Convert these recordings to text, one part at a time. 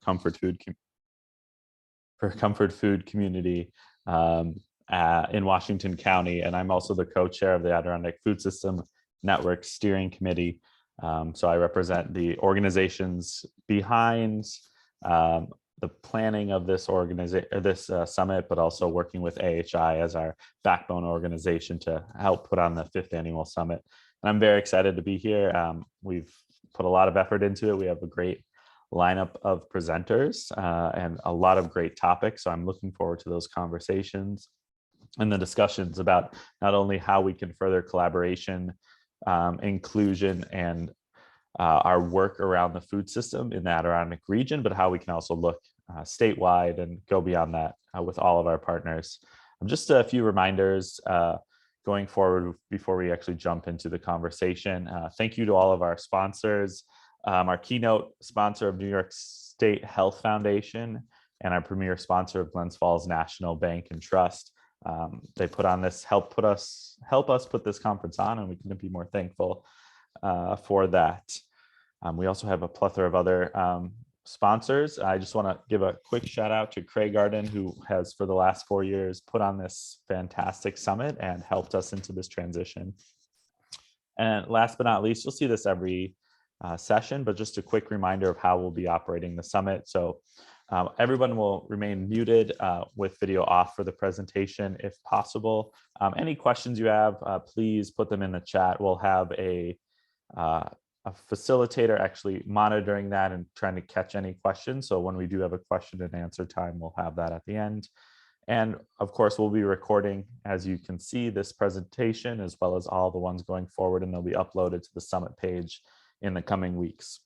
comfort food community in Washington County, and I'm also the co-chair of the Adirondack Food System Network Steering Committee. So I represent the organizations behind the planning of this summit, but also working with AHI as our backbone organization to help put on the 5th annual summit. And I'm very excited to be here. We've put a lot of effort into it. We have a great lineup of presenters and a lot of great topics. So I'm looking forward to those conversations and the discussions about not only how we can further collaboration, inclusion, and our work around the food system in the Adirondack region, but how we can also look statewide and go beyond that with all of our partners. Just a few reminders going forward before we actually jump into the conversation. Thank you to all of our sponsors, our keynote sponsor of New York State Health Foundation and our premier sponsor of Glens Falls National Bank and Trust. They put on this, help us put this conference on, and we couldn't be more thankful for that. We also have a plethora of other sponsors. I just want to give a quick shout out to Craig Garden, who has for the last 4 years put on this fantastic summit and helped us into this transition. And last but not least, you'll see this every session, but just a quick reminder of how we'll be operating the summit. So everyone will remain muted with video off for the presentation if possible. Any questions you have, please put them in the chat. We'll have a facilitator actually monitoring that and trying to catch any questions. So when we do have a question and answer time, we'll have that at the end. And of course, we'll be recording, as you can see, this presentation as well as all the ones going forward, and they'll be uploaded to the summit page in the coming weeks.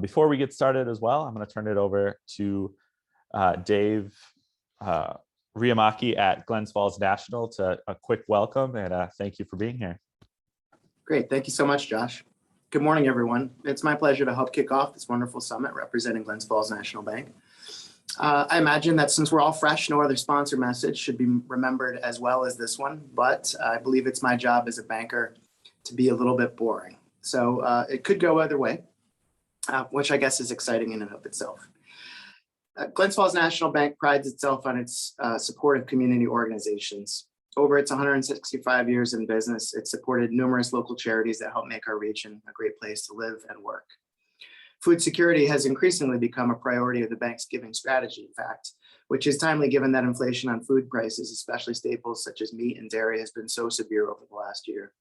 Before we get started as well, I'm going to turn it over to Dave Riamaki at Glens Falls National to a quick welcome and thank you for being here. Great. Thank you so much, Josh. Good morning, everyone. It's my pleasure to help kick off this wonderful summit representing Glens Falls National Bank. I imagine that since we're all fresh, no other sponsor message should be remembered as well as this one, but I believe it's my job as a banker to be a little bit boring. So it could go either way, which I guess is exciting in and of itself. Glens Falls National Bank prides itself on its support of community organizations. Over its 165 years in business, it's supported numerous local charities that help make our region a great place to live and work. Food security has increasingly become a priority of the bank's giving strategy, in fact, which is timely given that inflation on food prices, especially staples such as meat and dairy, has been so severe over the last year.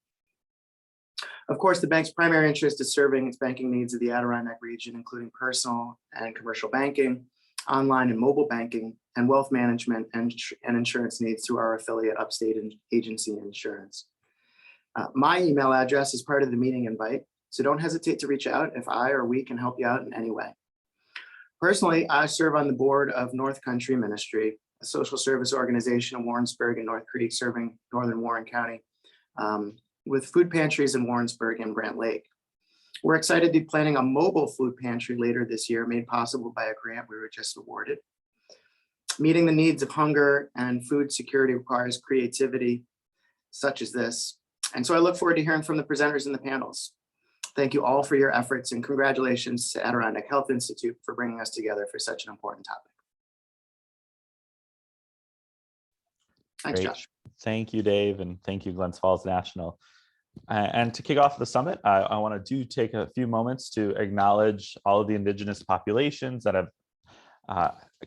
Of course, the bank's primary interest is serving its banking needs of the Adirondack region, including personal and commercial banking, online and mobile banking, and wealth management and insurance needs through our affiliate Upstate Agency Insurance. My email address is part of the meeting invite, so don't hesitate to reach out if I or we can help you out in any way. Personally, I serve on the board of North Country Ministry, a social service organization in Warrensburg and North Creek serving northern Warren County, with food pantries in Warrensburg and Brant Lake. We're excited to be planning a mobile food pantry later this year, made possible by a grant we were just awarded. Meeting the needs of hunger and food security requires creativity such as this. And so I look forward to hearing from the presenters in the panels. Thank you all for your efforts, and congratulations to Adirondack Health Institute for bringing us together for such an important topic. Thanks, Great. Josh. Thank you, Dave, and thank you, Glens Falls National. And to kick off the summit, I want to take a few moments to acknowledge all of the indigenous populations that have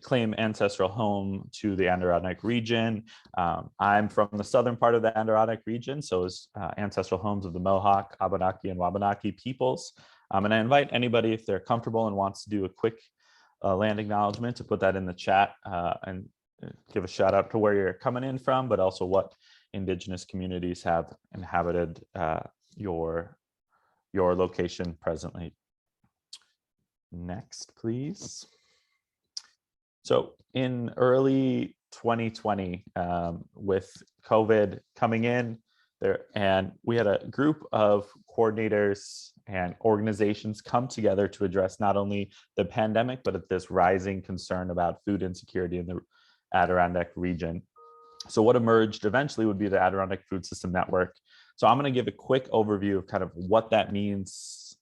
claimed ancestral home to the Adirondack region. I'm from the southern part of the Adirondack region, so is ancestral homes of the Mohawk, Abenaki, and Wabanaki peoples. And I invite anybody, if they're comfortable and wants to do a quick land acknowledgement, to put that in the chat and give a shout out to where you're coming in from, but also what indigenous communities have inhabited your location presently. Next, please. So in early 2020, with COVID coming in there, and we had a group of coordinators and organizations come together to address not only the pandemic, but this rising concern about food insecurity in the Adirondack region. So what emerged eventually would be the Adirondack Food System Network. So I'm going to give a quick overview of kind of what that means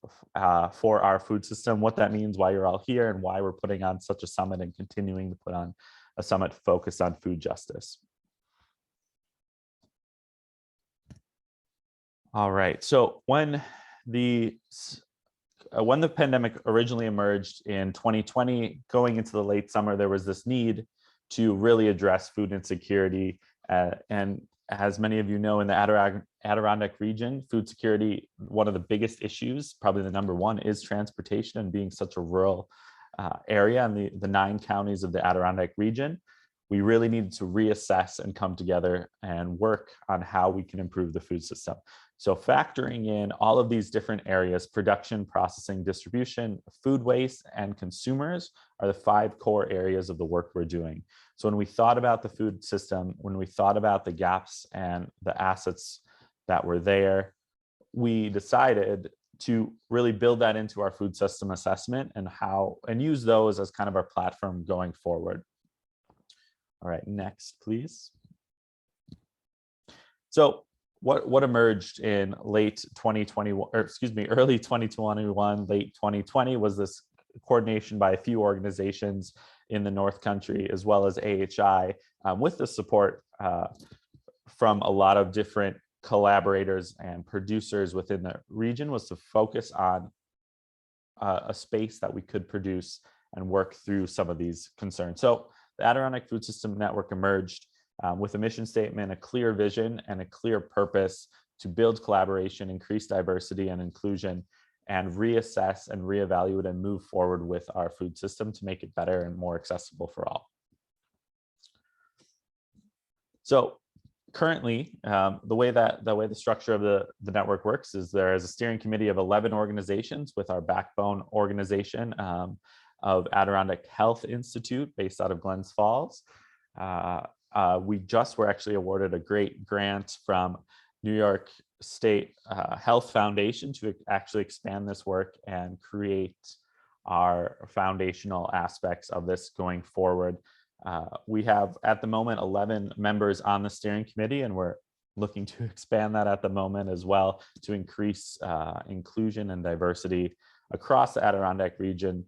for our food system, what that means, why you're all here, and why we're putting on such a summit and continuing to put on a summit focused on food justice. All right, so when the pandemic originally emerged in 2020, going into the late summer, there was this need to really address food insecurity. And as many of you know, in the Adirondack region, food security, one of the biggest issues, probably the number one, is transportation, and being such a rural area in the 9 counties of the Adirondack region. We really needed to reassess and come together and work on how we can improve the food system. So factoring in all of these different areas, production, processing, distribution, food waste, and consumers are the 5 core areas of the work we're doing. So when we thought about the food system, when we thought about the gaps and the assets that were there, we decided to really build that into our food system assessment and use those as kind of our platform going forward. All right, next, please. So what emerged in late 2021, or excuse me, early 2021, late 2020, was this coordination by a few organizations in the North Country, as well as AHI, with the support from a lot of different collaborators and producers within the region, was to focus on a space that we could produce and work through some of these concerns. So the Adirondack Food System Network emerged with a mission statement, a clear vision, and a clear purpose to build collaboration, increase diversity and inclusion, and reassess and reevaluate and move forward with our food system to make it better and more accessible for all. So currently, the way the structure of the network works is there is a steering committee of 11 organizations, with our backbone organization of Adirondack Health Institute, based out of Glens Falls. We just were actually awarded a great grant from New York State Health Foundation to actually expand this work and create our foundational aspects of this going forward. We have at the moment 11 members on the steering committee, and we're looking to expand that at the moment as well to increase inclusion and diversity across the Adirondack region,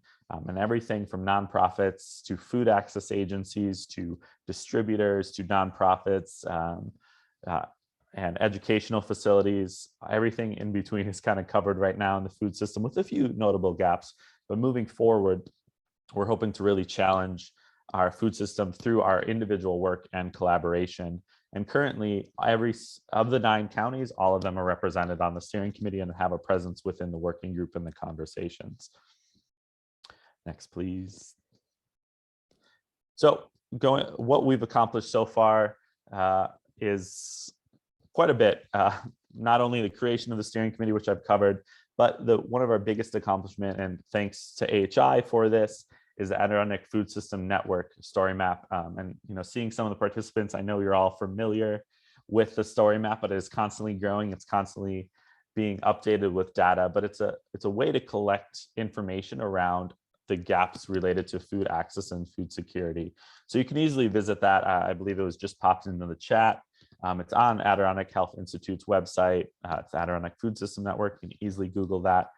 and everything from nonprofits to food access agencies to distributors to nonprofits and educational facilities. Everything in between is kind of covered right now in the food system, with a few notable gaps. But moving forward, we're hoping to really challenge our food system through our individual work and collaboration. And currently, every of the 9 counties, all of them are represented on the steering committee and have a presence within the working group and the conversations. Next, please. So what we've accomplished so far is quite a bit. Not only the creation of the steering committee, which I've covered, but one of our biggest accomplishment, and thanks to AHI for this, is the Adirondack Food System Network story map. And seeing some of the participants, I know you're all familiar with the story map, but it is constantly growing. It's constantly being updated with data, but it's a way to collect information around the gaps related to food access and food security. So you can easily visit that. I believe it was just popped into the chat. It's on Adirondack Health Institute's website. It's Adirondack Food System Network. You can easily Google that.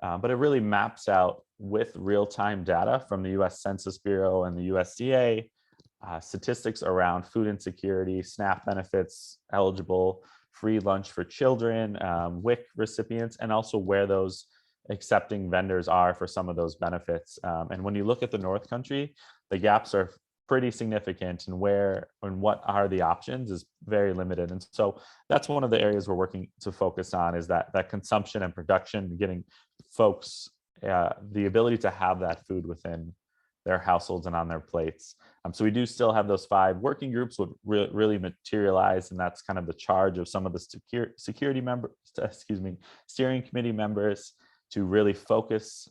But it really maps out with real-time data from the US Census Bureau and the USDA, statistics around food insecurity, SNAP benefits, eligible free lunch for children, WIC recipients, and also where those accepting vendors are for some of those benefits. And when you look at the North Country, the gaps are pretty significant, and what are the options is very limited. And so that's one of the areas we're working to focus on, is that consumption and production, getting folks the ability to have that food within their households and on their plates. So we do still have those 5 working groups would really materialize, and that's kind of the charge of some of the steering committee members, to really focus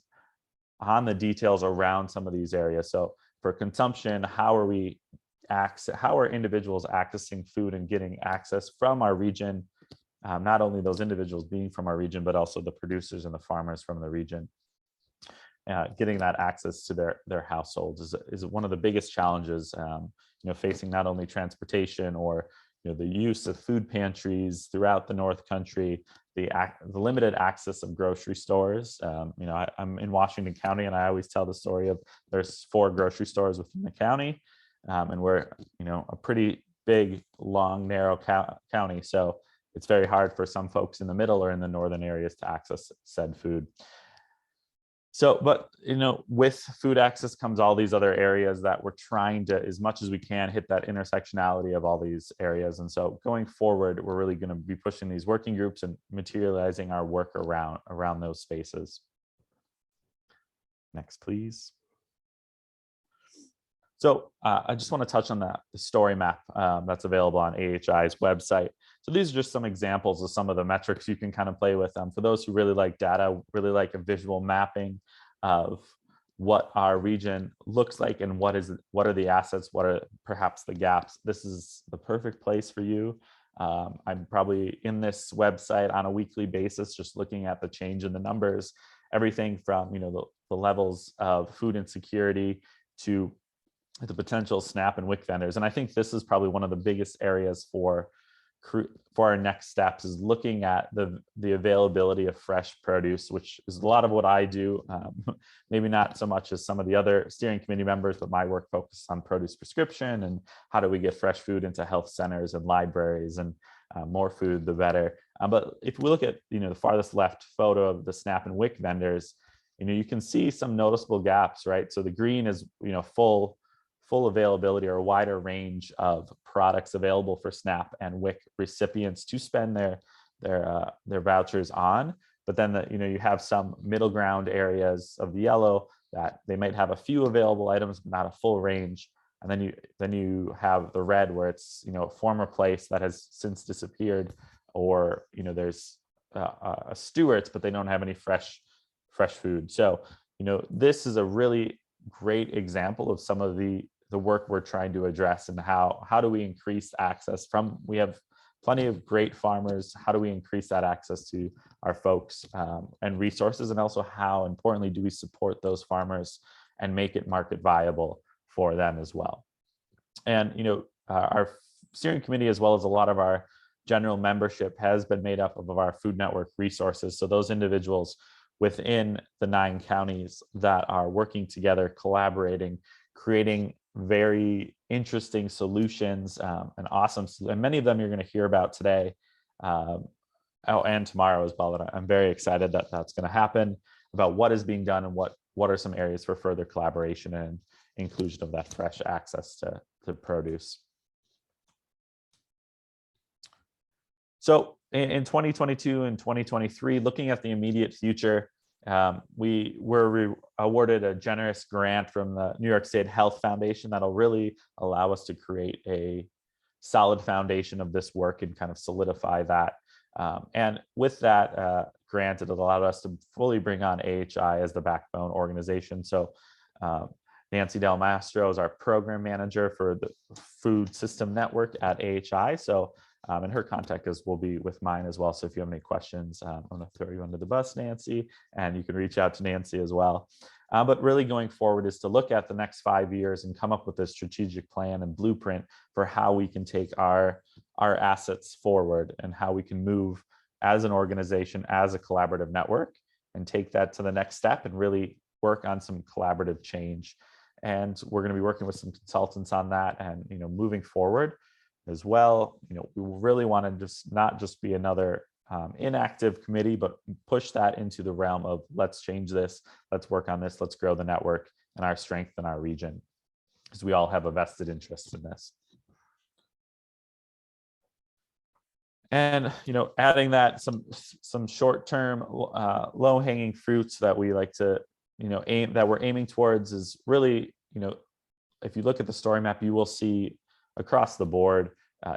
on the details around some of these areas. So for consumption, how are individuals accessing food and getting access from our region? Not only those individuals being from our region, but also the producers and the farmers from the region. Getting that access to their households is one of the biggest challenges, facing not only transportation or the use of food pantries throughout the North Country, the limited access of grocery stores. I'm in Washington County, and I always tell the story of there's 4 grocery stores within the county, and we're a pretty big, long, narrow county. So it's very hard for some folks in the middle or in the northern areas to access said food. So, but with food access comes all these other areas that we're trying to, as much as we can, hit that intersectionality of all these areas. And so going forward, we're really going to be pushing these working groups and materializing our work around those spaces. Next, please. So I just want to touch on the story map that's available on AHI's website. So these are just some examples of some of the metrics you can kind of play with. For those who really like data, really like a visual mapping of what our region looks like and what are the assets, what are perhaps the gaps, this is the perfect place for you. I'm probably in this website on a weekly basis, just looking at the change in the numbers, everything from the levels of food insecurity to the potential SNAP and WIC vendors. And I think this is probably one of the biggest areas for our next steps, is looking at the availability of fresh produce, which is a lot of what I do. Maybe not so much as some of the other steering committee members, but my work focuses on produce prescription and how do we get fresh food into health centers and libraries, and more food, the better. But if we look at the farthest left photo of the SNAP and WIC vendors, you can see some noticeable gaps, right? So the green is full availability or a wider range of products available for SNAP and WIC recipients to spend their vouchers on. But then you have some middle ground areas of the yellow that they might have a few available items, but not a full range. And then you have the red, where it's a former place that has since disappeared, or there's a Stewart's, but they don't have any fresh food. So this is a really great example of some of the work we're trying to address, and how do we increase access we have plenty of great farmers. How do we increase that access to our folks and resources? And also, how importantly do we support those farmers and make it market viable for them as well? And our steering committee, as well as a lot of our general membership, has been made up of our Food Network resources. So those individuals within the 9 counties that are working together, collaborating, creating very interesting solutions, and many of them you're going to hear about today and tomorrow as well. And I'm very excited that that's going to happen, about what is being done and what are some areas for further collaboration and inclusion of that fresh access to produce. So in 2022 and 2023, looking at the immediate future, we were awarded a generous grant from the New York State Health Foundation that'll really allow us to create a solid foundation of this work and kind of solidify that. And with that grant, it allowed us to fully bring on AHI as the backbone organization. So Nancy Del Mastro is our program manager for the Food System Network at AHI. So and her contact will be with mine as well. So if you have any questions, I'm going to throw you under the bus, Nancy, and you can reach out to Nancy as well. But really going forward is to look at the next 5 years and come up with a strategic plan and blueprint for how we can take our assets forward, and how we can move as an organization, as a collaborative network, and take that to the next step and really work on some collaborative change. And we're going to be working with some consultants on that, and moving forward as well. We really want to not just be another inactive committee, but push that into the realm of, let's change this, let's work on this, let's grow the network and our strength in our region, because we all have a vested interest in this. And adding that some short-term low-hanging fruits that we like to we're aiming towards is really, if you look at the story map, you will see across the board,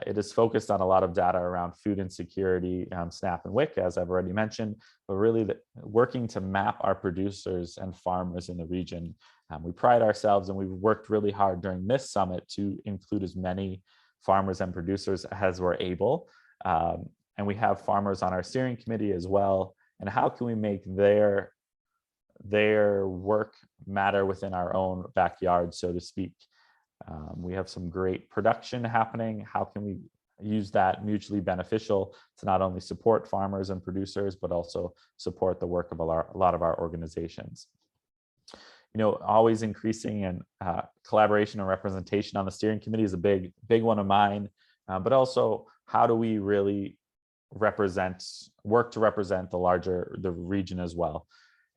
it is focused on a lot of data around food insecurity, SNAP and WIC, as I've already mentioned, but really working to map our producers and farmers in the region. We pride ourselves, and we've worked really hard during this summit to include as many farmers and producers as we're able. And we have farmers on our steering committee as well. And how can we make their work matter within our own backyard, so to speak? We have some great production happening. How can we use that mutually beneficial to not only support farmers and producers, but also support the work of a lot of our organizations. Always increasing in collaboration and representation on the steering committee is a big one of mine, but also how do we really work to represent the region as well.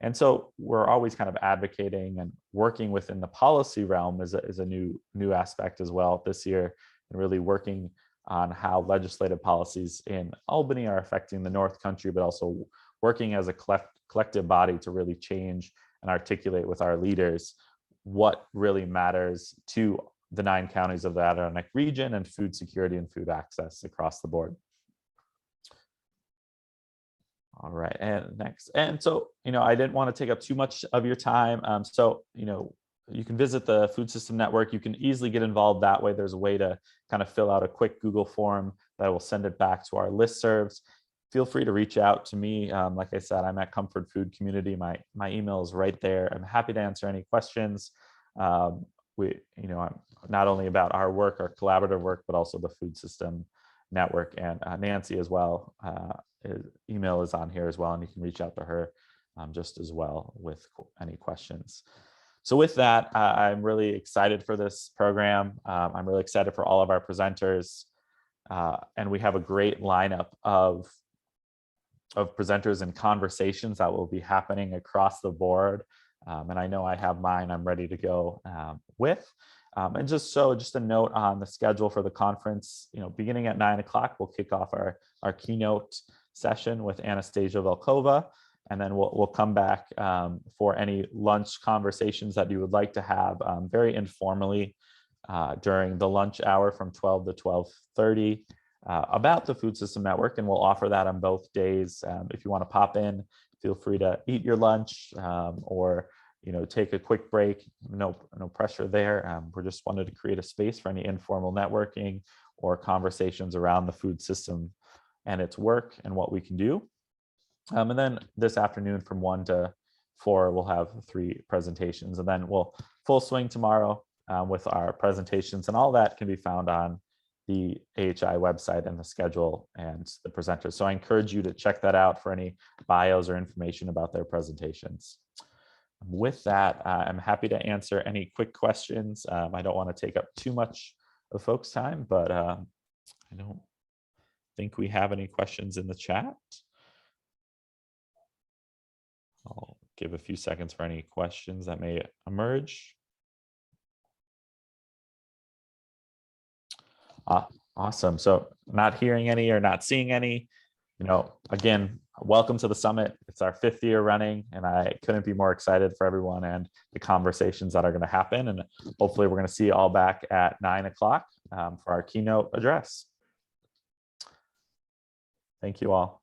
And so we're always kind of advocating and working within the policy realm is a new aspect as well this year, and really working on how legislative policies in Albany are affecting the North Country, but also working as a collective body to really change and articulate with our leaders what really matters to the 9 counties of the Adirondack region and food security and food access across the board. All right, and next. And so, I didn't want to take up too much of your time. You can visit the Food System Network. You can easily get involved that way. There's a way to kind of fill out a quick Google form that will send it back to our listservs. Feel free to reach out to me. Like I said, I'm at Comfort Food Community. My email is right there. I'm happy to answer any questions. I'm not only about our work, our collaborative work, but also the Food System Network, and Nancy as well. Email is on here as well, and you can reach out to her just as well with any questions. So with that, I'm really excited for this program. I'm really excited for all of our presenters, and we have a great lineup of presenters and conversations that will be happening across the board. And I know I have mine I'm ready to go with. And just a note on the schedule for the conference, beginning at 9 o'clock, we'll kick off our keynote session with Anastasia Volkova, and then we'll come back for any lunch conversations that you would like to have very informally during the lunch hour from 12 to 12:30 about the Food System Network, and we'll offer that on both days. If you want to pop in, feel free to eat your lunch or take a quick break. No pressure there. We're just wanted to create a space for any informal networking or conversations around the food system and its work and what we can do. And then this afternoon from 1 to 4, we'll have 3 presentations, and then we'll full swing tomorrow with our presentations, and all that can be found on the AHI website and the schedule and the presenters. So I encourage you to check that out for any bios or information about their presentations. With that, I'm happy to answer any quick questions. I don't want to take up too much of folks' time, but I don't think we have any questions in the chat. I'll give a few seconds for any questions that may emerge. Awesome. So not hearing any or not seeing any, again, welcome to the summit. It's our 5th year running, and I couldn't be more excited for everyone and the conversations that are going to happen. And hopefully we're going to see you all back at 9 o'clock for our keynote address. Thank you all.